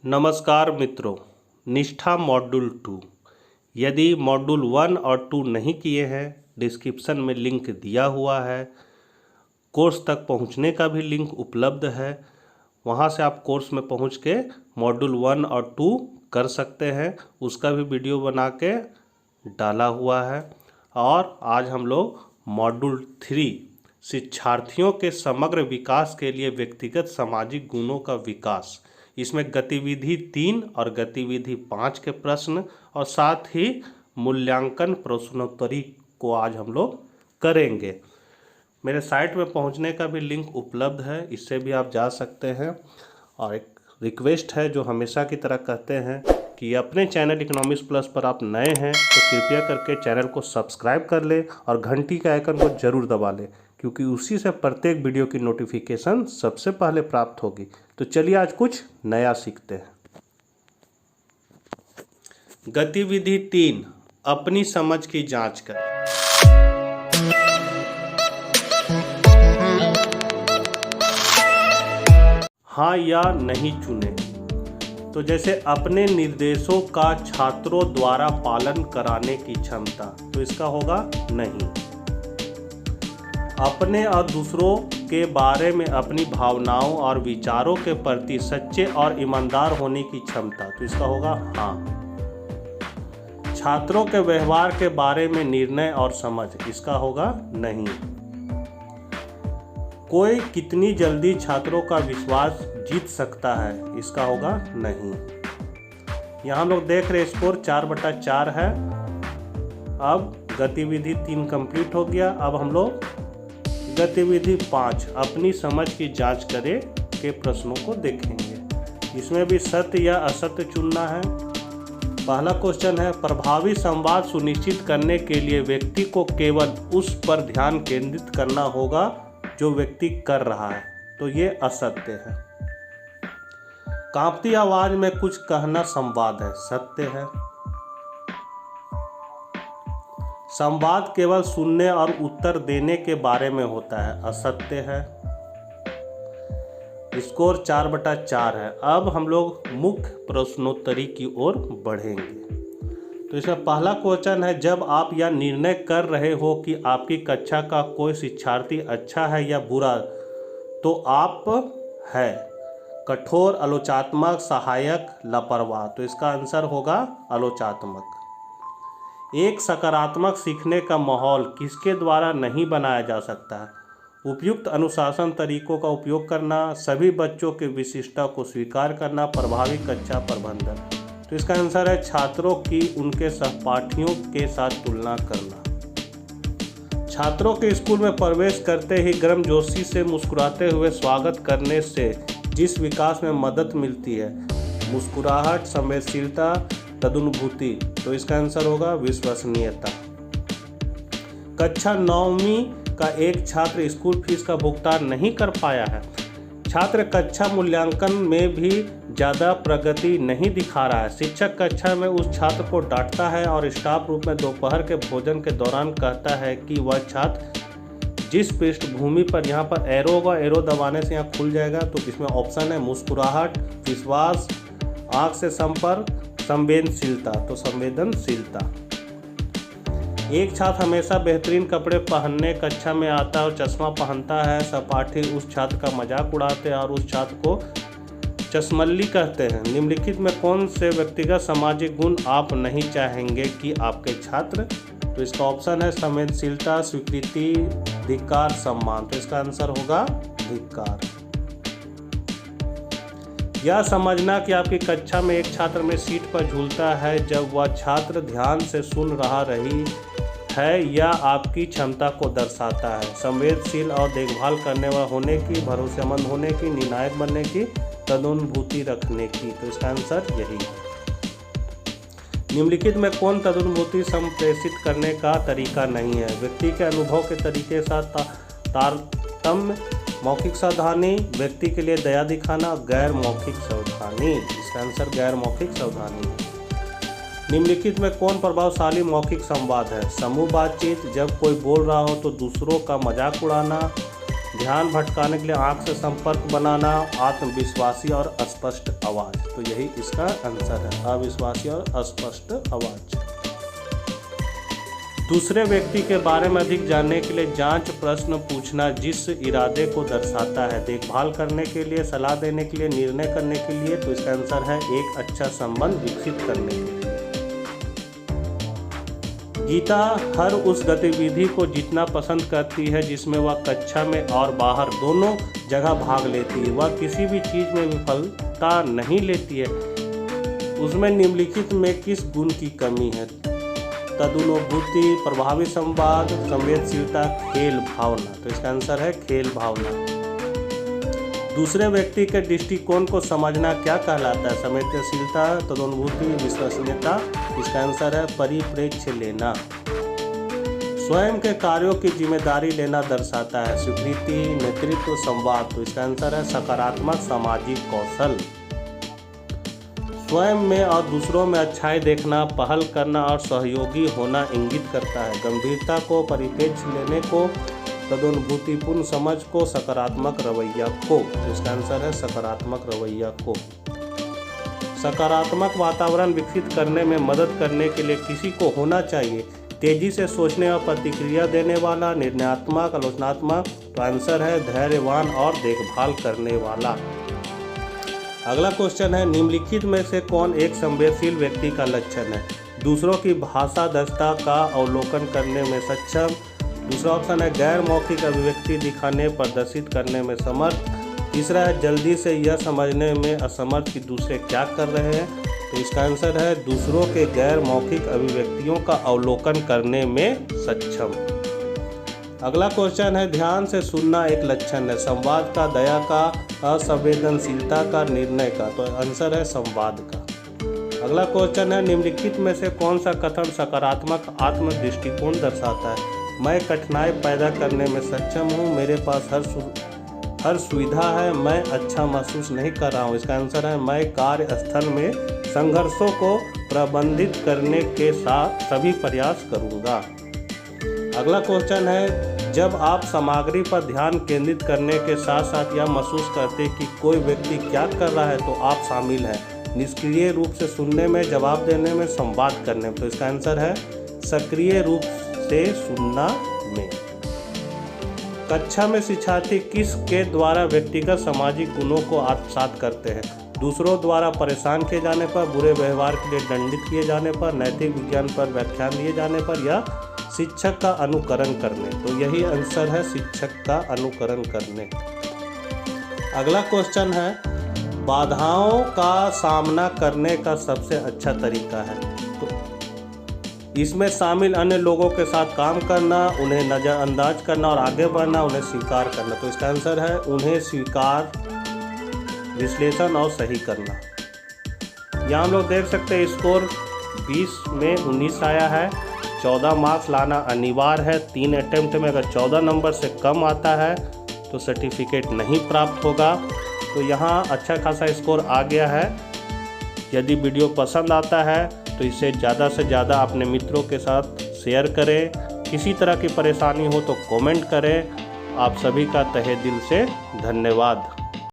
नमस्कार मित्रों, निष्ठा मॉड्यूल 2। यदि मॉड्यूल 1 और 2 नहीं किए हैं, डिस्क्रिप्शन में लिंक दिया हुआ है। कोर्स तक पहुंचने का भी लिंक उपलब्ध है, वहां से आप कोर्स में पहुंच के मॉड्यूल 1 और 2 कर सकते हैं। उसका भी वीडियो बना के डाला हुआ है। और आज हम लोग मॉड्यूल 3 शिक्षार्थियों के समग्र विकास के लिए व्यक्तिगत सामाजिक गुणों का विकास, इसमें गतिविधि 3 और गतिविधि 5 के प्रश्न और साथ ही मूल्यांकन प्रश्नोत्तरी को आज हम लोग करेंगे। मेरे साइट में पहुंचने का भी लिंक उपलब्ध है, इससे भी आप जा सकते हैं। और एक रिक्वेस्ट है जो हमेशा की तरह कहते हैं कि अपने चैनल इकोनॉमिक्स प्लस पर आप नए हैं तो कृपया करके चैनल को सब्सक्राइब कर लें और घंटी के आइकन को ज़रूर दबा लें, क्योंकि उसी से प्रत्येक वीडियो की नोटिफिकेशन सबसे पहले प्राप्त होगी। तो चलिए आज कुछ नया सीखते हैं। गतिविधि 3, अपनी समझ की जांच करें। हाँ या नहीं चुने। तो जैसे अपने निर्देशों का छात्रों द्वारा पालन कराने की क्षमता, तो इसका होगा नहीं। अपने और दूसरों के बारे में अपनी भावनाओं और विचारों के प्रति सच्चे और ईमानदार होने की क्षमता, तो इसका होगा हाँ। छात्रों के व्यवहार के बारे में निर्णय और समझ, इसका होगा नहीं। कोई कितनी जल्दी छात्रों का विश्वास जीत सकता है, इसका होगा नहीं। यहाँ हम लोग देख रहे स्कोर 4/4 है। अब गतिविधि 3 कंप्लीट हो गया। अब हम लोग गतिविधि 5, अपनी समझ की जांच करें के प्रश्नों को देखेंगे। इसमें भी सत्य या असत्य चुनना है। पहला क्वेश्चन है, प्रभावी संवाद सुनिश्चित करने के लिए व्यक्ति को केवल उस पर ध्यान केंद्रित करना होगा जो व्यक्ति कर रहा है, तो ये असत्य है। कांपती आवाज में कुछ कहना संवाद है, सत्य है। संवाद केवल सुनने और उत्तर देने के बारे में होता है, असत्य है। स्कोर 4/4 है। अब हम लोग मुख्य प्रश्नोत्तरी की ओर बढ़ेंगे। तो इसमें पहला क्वेश्चन है, जब आप यह निर्णय कर रहे हो कि आपकी कक्षा का कोई शिक्षार्थी अच्छा है या बुरा, तो आप है कठोर, आलोचनात्मक, सहायक, लापरवाह, तो इसका आंसर होगा आलोचनात्मक। एक सकारात्मक सीखने का माहौल किसके द्वारा नहीं बनाया जा सकता है? उपयुक्त अनुशासन तरीकों का उपयोग करना, सभी बच्चों की विशिष्टता को स्वीकार करना, प्रभावी कक्षा प्रबंधन, तो इसका आंसर है छात्रों की उनके सहपाठियों के साथ तुलना करना। छात्रों के स्कूल में प्रवेश करते ही गर्मजोशी से मुस्कुराते हुए स्वागत करने से जिस विकास में मदद मिलती है, मुस्कुराहट, संवेदनशीलता, तदनुभूति, तो इसका आंसर होगा विश्वसनीयता। कक्षा 9वीं का एक छात्र स्कूल फीस का भुगतान नहीं कर पाया है। छात्र कक्षा मूल्यांकन में भी ज़्यादा प्रगति नहीं दिखा रहा है। शिक्षक कक्षा में उस छात्र को डांटता है और स्टाफ रूम में दोपहर के भोजन के दौरान कहता है कि वह छात्र जिस पृष्ठभूमि पर, यहाँ पर एरो होगा, एरो दबाने से यहाँ खुल जाएगा, तो इसमें ऑप्शन है मुस्कुराहट, विश्वास, आँख से संपर्क, संवेदनशीलता, तो संवेदनशीलता। एक छात्र हमेशा बेहतरीन कपड़े पहनने कक्षा में आता है और चश्मा पहनता है। सहपाठी उस छात्र का मजाक उड़ाते हैं और उस छात्र को चश्मल्ली कहते हैं। निम्नलिखित में कौन से व्यक्तिगत सामाजिक गुण आप नहीं चाहेंगे कि आपके छात्र, तो इसका ऑप्शन है संवेदनशीलता, स्वीकृति, धिक्कार, सम्मान, तो इसका आंसर होगा धिक्कार। यह समझना कि आपकी कक्षा में एक छात्र में सीट पर झूलता है जब वह छात्र ध्यान से सुन रही है, या आपकी क्षमता को दर्शाता है। संवेदनशील और देखभाल करने वाला होने की, भरोसेमंद होने की, निर्णायक बनने की, तदनुभूति रखने की, तो इसका आंसर यही है। निम्नलिखित में कौन तदनुभूति संप्रेषित करने का तरीका नहीं है? व्यक्ति के अनुभव के तरीके साथ तारतम्य, मौखिक सावधानी, व्यक्ति के लिए दया दिखाना, गैर मौखिक सावधानी, इसका आंसर गैर मौखिक सावधानी। निम्नलिखित में कौन प्रभावशाली मौखिक संवाद है? समूह बातचीत, जब कोई बोल रहा हो तो दूसरों का मजाक उड़ाना, ध्यान भटकाने के लिए आंख से संपर्क बनाना, आत्मविश्वासी और अस्पष्ट आवाज़। तो यही इसका आंसर है, अविश्वासी और अस्पष्ट आवाज़। दूसरे व्यक्ति के बारे में अधिक जानने के लिए जांच प्रश्न पूछना जिस इरादे को दर्शाता है, देखभाल करने के लिए, सलाह देने के लिए, निर्णय करने के लिए। तो इसका आंसर है एक अच्छा संबंध विकसित करने के लिए। गीता हर उस गतिविधि को जितना पसंद करती है जिसमें वह कक्षा में और बाहर दोनों जगह भाग लेती है। वह किसी भी चीज़ में विफलता नहीं लेती है। उसमें निम्नलिखित में किस गुण की कमी है? तदनुभूति, प्रभावी संवाद, संवेदनशीलता, खेल भावना। तो इसका आंसर है खेल भावना। दूसरे व्यक्ति के दृष्टिकोण को समझना क्या कहलाता है? संवेदनशीलता, तदनुभूति, विश्वसनीयता। इसका आंसर है परिप्रेक्ष्य लेना। स्वयं के कार्यों की जिम्मेदारी लेना दर्शाता है स्वीकृति, नेतृत्व, संवाद। तो इसका आंसर है सकारात्मक सामाजिक कौशल। स्वयं में और दूसरों में अच्छाई देखना, पहल करना और सहयोगी होना इंगित करता है गंभीरता को, परिप्रेक्ष्य लेने को, तदनुभूतिपूर्ण समझ को, सकारात्मक रवैया को। तो इसका आंसर है सकारात्मक रवैया को। सकारात्मक वातावरण विकसित करने में मदद करने के लिए किसी को होना चाहिए तेजी से सोचने और प्रतिक्रिया देने वाला, निर्णयात्मक, आलोचनात्मक। तो आंसर है धैर्यवान और देखभाल करने वाला। अगला क्वेश्चन है निम्नलिखित में से कौन एक संवेदनशील व्यक्ति का लक्षण है? दूसरों की भाषा दक्षता का अवलोकन करने में सक्षम। दूसरा ऑप्शन है गैर मौखिक अभिव्यक्ति दिखाने, प्रदर्शित करने में समर्थ। तीसरा है जल्दी से यह समझने में असमर्थ कि दूसरे क्या कर रहे हैं। तो इसका आंसर है दूसरों के गैर मौखिक अभिव्यक्तियों का अवलोकन करने में सक्षम। अगला क्वेश्चन है ध्यान से सुनना एक लक्षण है? संवाद का, दया का, असंवेदनशीलता का, निर्णय का। तो आंसर है संवाद का। अगला क्वेश्चन है निम्नलिखित में से कौन सा कथन सकारात्मक आत्म दृष्टिकोण दर्शाता है? मैं कठिनाई पैदा करने में सक्षम हूँ, मेरे पास हर सुविधा है, मैं अच्छा महसूस नहीं कर रहा हूँ। इसका आंसर है मैं कार्यस्थल में संघर्षों को प्रबंधित करने के साथ सभी प्रयास करूँगा। अगला क्वेश्चन है जब आप सामग्री पर ध्यान केंद्रित करने के साथ साथ यह महसूस करते कि कोई व्यक्ति क्या कर रहा है तो आप शामिल हैं निष्क्रिय रूप से सुनने में, जवाब देने में, संवाद करने में। तो इसका आंसर है सक्रिय रूप से सुनना में। कक्षा में शिक्षार्थी किसके द्वारा व्यक्तिगत सामाजिक गुणों को आत्मसात करते हैं? दूसरों द्वारा परेशान किए जाने पर, बुरे व्यवहार के लिए दंडित किए जाने पर, नैतिक विज्ञान पर व्याख्यान दिए जाने पर, या शिक्षक का अनुकरण करने। तो यही आंसर है शिक्षक का अनुकरण करने। अगला क्वेश्चन है बाधाओं का सामना करने का सबसे अच्छा तरीका है? तो इसमें शामिल अन्य लोगों के साथ काम करना, उन्हें नज़रअंदाज करना और आगे बढ़ना, उन्हें स्वीकार करना। तो इसका आंसर है उन्हें स्वीकार, विश्लेषण और सही करना। यहाँ हम लोग देख सकते हैं स्कोर 20 में 19 आया है। 14 मार्क्स लाना अनिवार्य है। 3 अटेम्प्ट में अगर 14 नंबर से कम आता है तो सर्टिफिकेट नहीं प्राप्त होगा। तो यहाँ अच्छा खासा स्कोर आ गया है। यदि वीडियो पसंद आता है तो इसे ज़्यादा से ज़्यादा अपने मित्रों के साथ शेयर करें। किसी तरह की परेशानी हो तो कमेंट करें। आप सभी का तहे दिल से धन्यवाद।